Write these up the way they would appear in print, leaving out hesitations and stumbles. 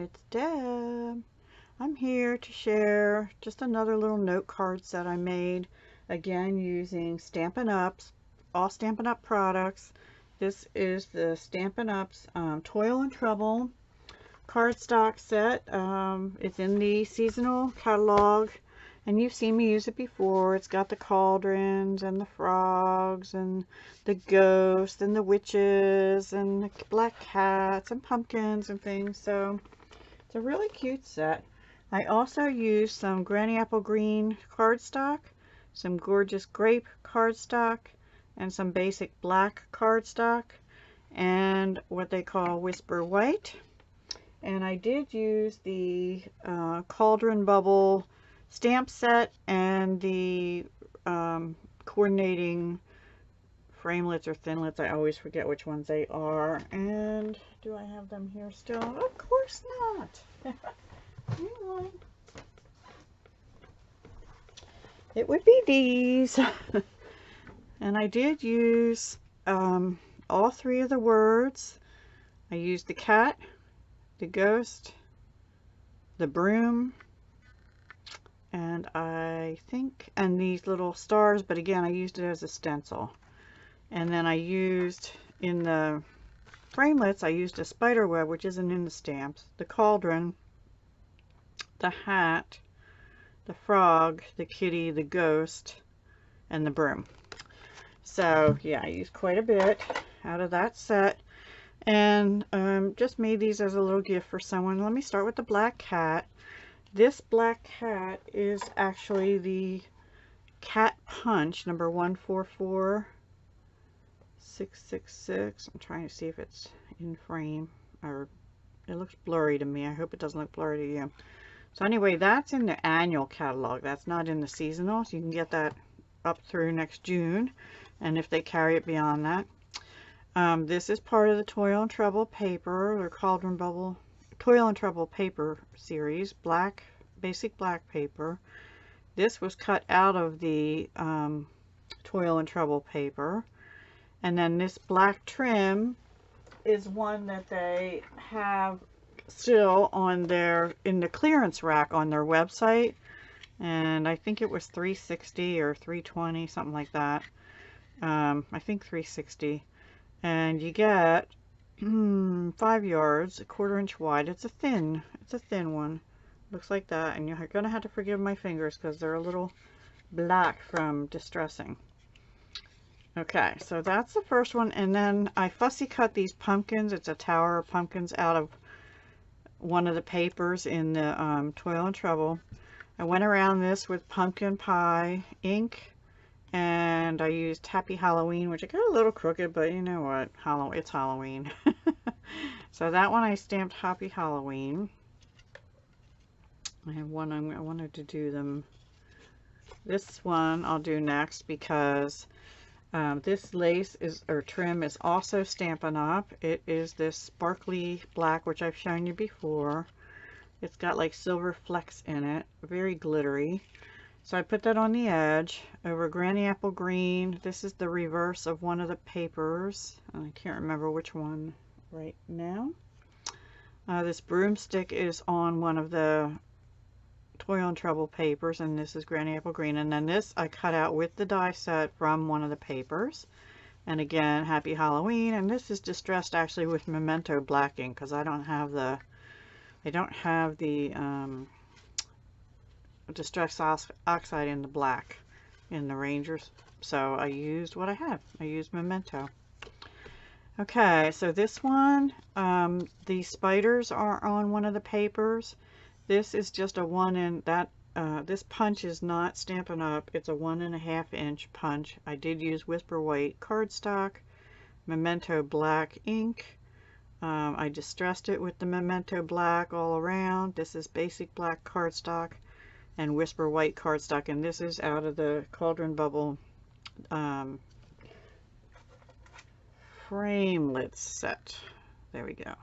it's Deb. I'm here to share just another little note card set I made, again using Stampin' Up's, all Stampin' Up products. This is the Stampin' Up's Toil and Trouble cardstock set. It's in the seasonal catalog, and you've seen me use it before. It's got the cauldrons and the frogs and the ghosts and the witches and the black cats and pumpkins and things. So it's a really cute set. I also used some granny apple green cardstock, some gorgeous grape cardstock, and some basic black cardstock, and what they call whisper white. And I did use the Cauldron Bubble stamp set and the coordinating framelits or thinlits. I always forget which ones they are. And do I have them here still? Of course not. Hang on. It would be these. And I did use all three of the words. I used the cat, the ghost, the broom, and I think, and these little stars, but again I used it as a stencil. And then I used, in the framelits, I used a spider web, which isn't in the stamps, the cauldron, the hat, the frog, the kitty, the ghost, and the broom. So yeah, I used quite a bit out of that set, and just made these as a little gift for someone. Let me start with the black cat. This black cat is actually the Cat Punch number 144666. I'm trying to see if it's in frame, or it looks blurry to me. I hope it doesn't look blurry to you. So anyway, that's in the annual catalog. That's not in the seasonal, so you can get that up through next June, and if they carry it beyond that. This is part of the Toil and Trouble paper, or Cauldron Bubble Toil and Trouble paper series, black, basic black paper. This was cut out of the Toil and Trouble paper. And then this black trim is one that they have still on their, in the clearance rack on their website. And I think it was $360 or $320, something like that. I think $360. And you get 5 yards, 1/4 inch wide. It's a thin one. Looks like that. And you're gonna have to forgive my fingers because they're a little black from distressing. Okay, so that's the first one. And then I fussy cut these pumpkins. It's a tower of pumpkins out of one of the papers in the Toil and Trouble. I went around this with pumpkin pie ink, and I used Happy Halloween, which I got a little crooked, but you know what, it's Halloween. So that one I stamped Happy Halloween. I have one, I wanted to do them. This one I'll do next because this lace is, or trim, is also Stampin' Up. It is this sparkly black, which I've shown you before. It's got like silver flecks in it, very glittery. So I put that on the edge over Granny Apple Green. This is the reverse of one of the papers. I can't remember which one right now. This broomstick is on one of the Toil and Trouble papers, and this is Granny Apple Green. And then this I cut out with the die set from one of the papers. And again, Happy Halloween. And this is distressed actually with Memento Black Ink because I don't have the Distress Oxide in the black in the Rangers, so I used what I had. I used Memento. Okay, so this one, the spiders are on one of the papers. This is just a 1 in that. This punch is not Stampin' Up. It's a 1.5 inch punch. I did use Whisper White cardstock, Memento Black ink. I distressed it with the Memento Black all around. This is basic black cardstock and Whisper White cardstock, and this is out of the Cauldron Bubble Framelits set. There we go.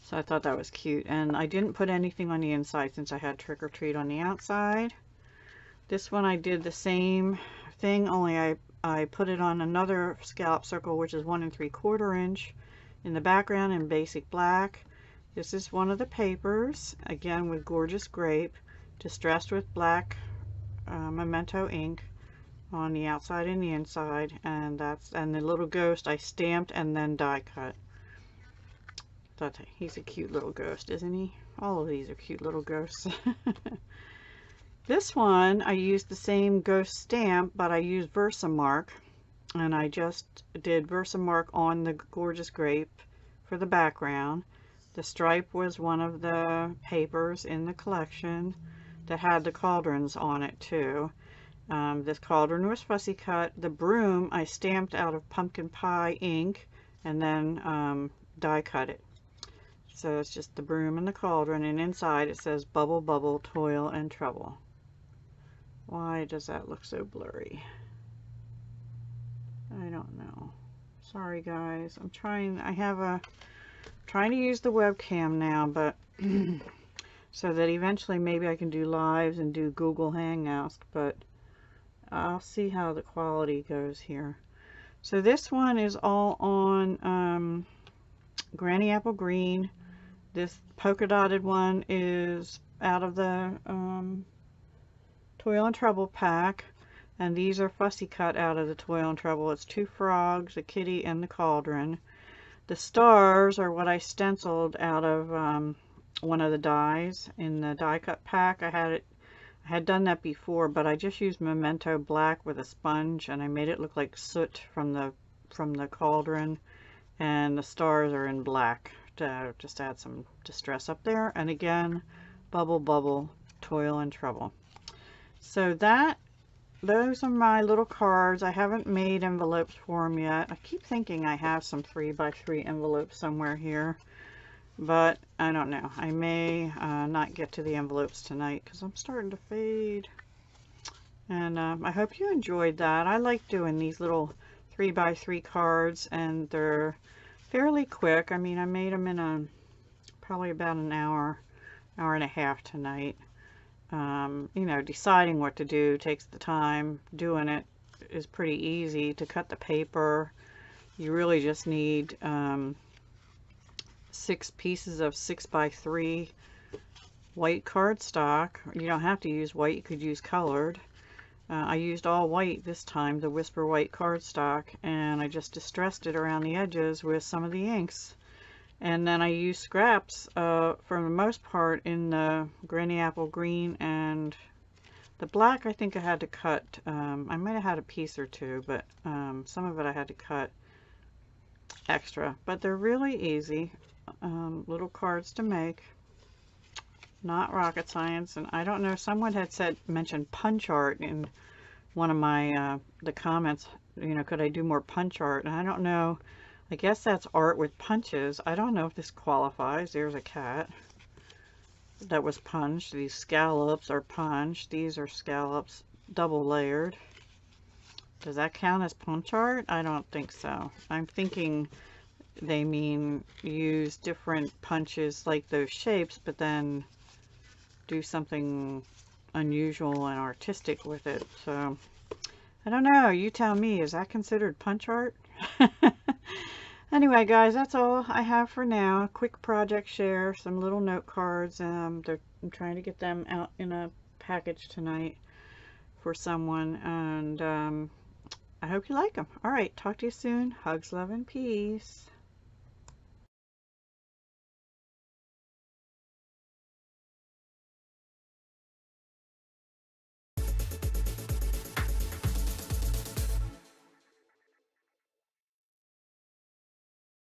So I thought that was cute, and I didn't put anything on the inside since I had Trick or Treat on the outside. This one I did the same thing, only I put it on another scallop circle, which is 1 3/4 inch. in the background in basic black. This is one of the papers, again with gorgeous grape, distressed with black Memento ink on the outside and the inside, and the little ghost I stamped and then die cut. He's a cute little ghost, isn't he? All of these are cute little ghosts. This one I used the same ghost stamp, but I used Versamark, and I just did Versamark on the gorgeous grape for the background. The stripe was one of the papers in the collection that had the cauldrons on it too. This cauldron was fussy cut. The broom I stamped out of pumpkin pie ink and then die cut it. So it's just the broom and the cauldron, and inside it says Bubble Bubble, Toil and Trouble. Why does that look so blurry? I don't know. Sorry guys. I'm trying to use the webcam now, but so that eventually maybe I can do lives and do Google Hangouts, but I'll see how the quality goes here. So this one is all on Granny Apple Green. This polka dotted one is out of the Toil and Trouble pack, and these are fussy cut out of the Toil and Trouble. It's two frogs, a kitty, and the cauldron. The stars are what I stenciled out of one of the dies in the die cut pack. I had done that before, but I just used Memento Black with a sponge, and I made it look like soot from the cauldron, and the stars are in black to just add some distress up there. And again, Bubble Bubble, Toil and Trouble. So those are my little cards. I haven't made envelopes for them yet. I keep thinking I have some 3x3 envelopes somewhere here, but I don't know. I may not get to the envelopes tonight because I'm starting to fade. And I hope you enjoyed that. I like doing these little 3x3 cards, and they're fairly quick. I mean, I made them in probably about an hour and a half tonight. You know, deciding what to do takes the time. Doing it is pretty easy. To cut the paper, you really just need 6 pieces of 6x3 white cardstock. You don't have to use white, you could use colored. I used all white this time, the Whisper White cardstock, and I just distressed it around the edges with some of the inks. And then I used scraps for the most part in the Granny Apple Green, and the black I think I had to cut. I might have had a piece or two, but some of it I had to cut extra. But they're really easy little cards to make. Not rocket science. And I don't know, someone had mentioned punch art in one of my the comments. You know, could I do more punch art? And I don't know. I guess that's art with punches. I don't know if this qualifies. There's a cat that was punched. These scallops are punched. These are scallops double layered. Does that count as punch art? I don't think so. I'm thinking they mean use different punches like those shapes, but then do something unusual and artistic with it. So I don't know. You tell me. Is that considered punch art? Anyway, guys, that's all I have for now. Quick project share, some little note cards. I'm trying to get them out in a package tonight for someone, and I hope you like them. All right, talk to you soon. Hugs, love, and peace.